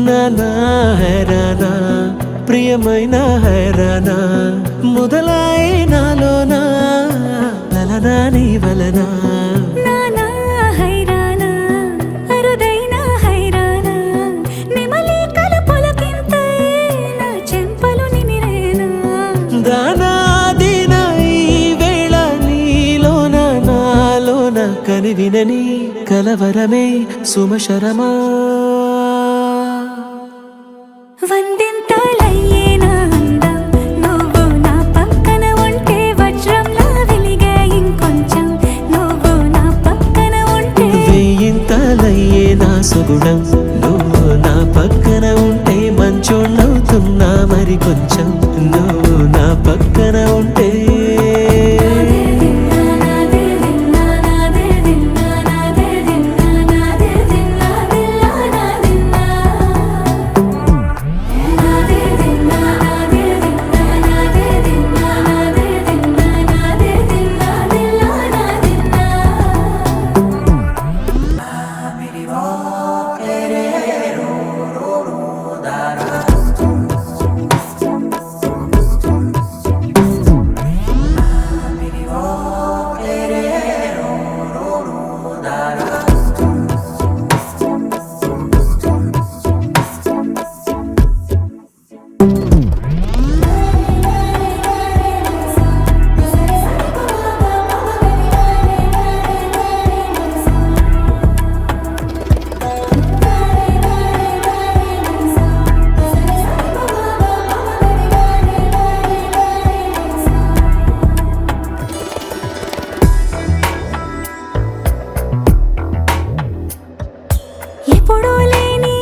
నానా హైరానా ప్రియమైన హైరానా మొదలై నాలోనా లలనా నీ వలనా నానా హైరానా అరుదైన హైరానా నెమలి కలుపులకింతై నా చెంపలు నిమిరేనా దానాదిన ఈ వేళ నీలోన నాలోన కనివినని కలవరమే సుమశరమా వందింతలయ్యేనా అందం నువ్వు నా పక్కన ఉంటే వజ్రంలా వెలిగే ఇంకొంచెం నువ్వు నా పక్కన ఉంటే వెయ్యింతలయ్యే నా సుగుణం నువ్వు నా పక్కన ఉంటే మంచోళ్ళవుతున్నా మరి కొంచెం నువ్వు నా పక్కన ఉంటే ఎప్పుడూ లేని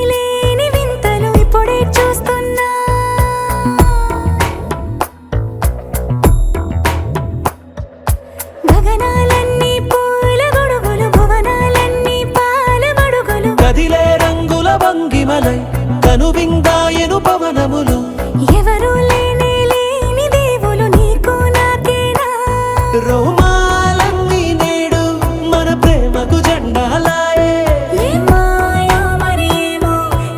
వింతలు ఇప్పుడే చూస్తున్నా గగనాలన్నీ పూల గొడుగులు భువనాలన్నీ పాల మడుగులు కదిలే రంగుల భంగిమలై కనువిందాయను పవనములు ఎవరూ లేని దేవులు నీకు నాకేనా రోమాలన్నీ నేడు మన ప్రేమకు జెండాలాయే ఏమాయో మరేమో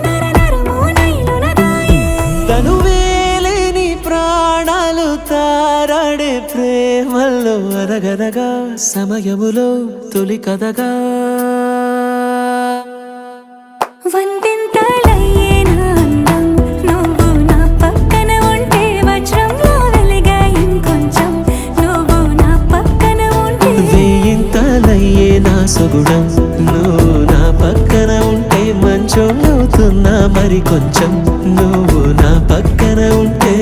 నరనరమో నైలున దాయే తనువేలేని ప్రాణాలు తారాడే ప్రేమల్లో అరగరగా సమయములో తొలి కథగా వందింతలయ్యేనా అందం నువ్వు నా పక్కన ఉంటే వజ్రంలా వెలిగే ఇంకొంచెం నువ్వు నా పక్కన ఉంటే వెయ్యింతలయ్యే నా సుగుణం నువ్వు నా పక్కన ఉంటే మంచోళ్ళవుతున్నా మరి కొంచెం నువ్వు నా పక్కన ఉంటే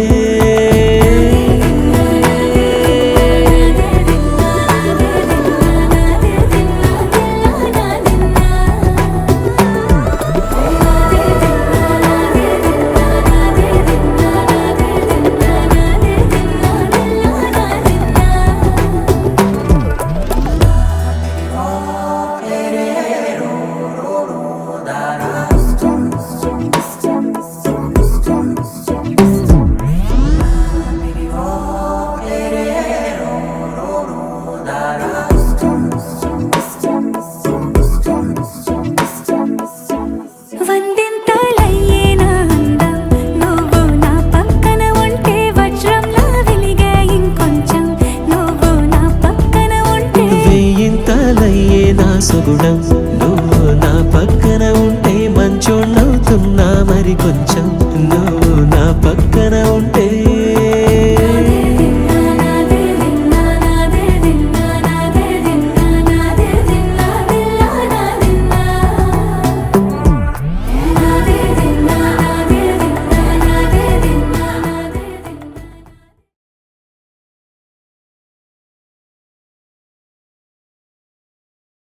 వందింతలయ్యేనా అందం నువ్వు నా పక్కన ఉంటే వజ్రంలా వెలిగే ఇంకొంచెం నువ్వు నా పక్కన ఉంటే వెయ్యింతలయ్యే నా సుగుణం నువ్వు నా పక్కన ఉంటే మంచోళ్ళవుతున్నా మరి కొంచెం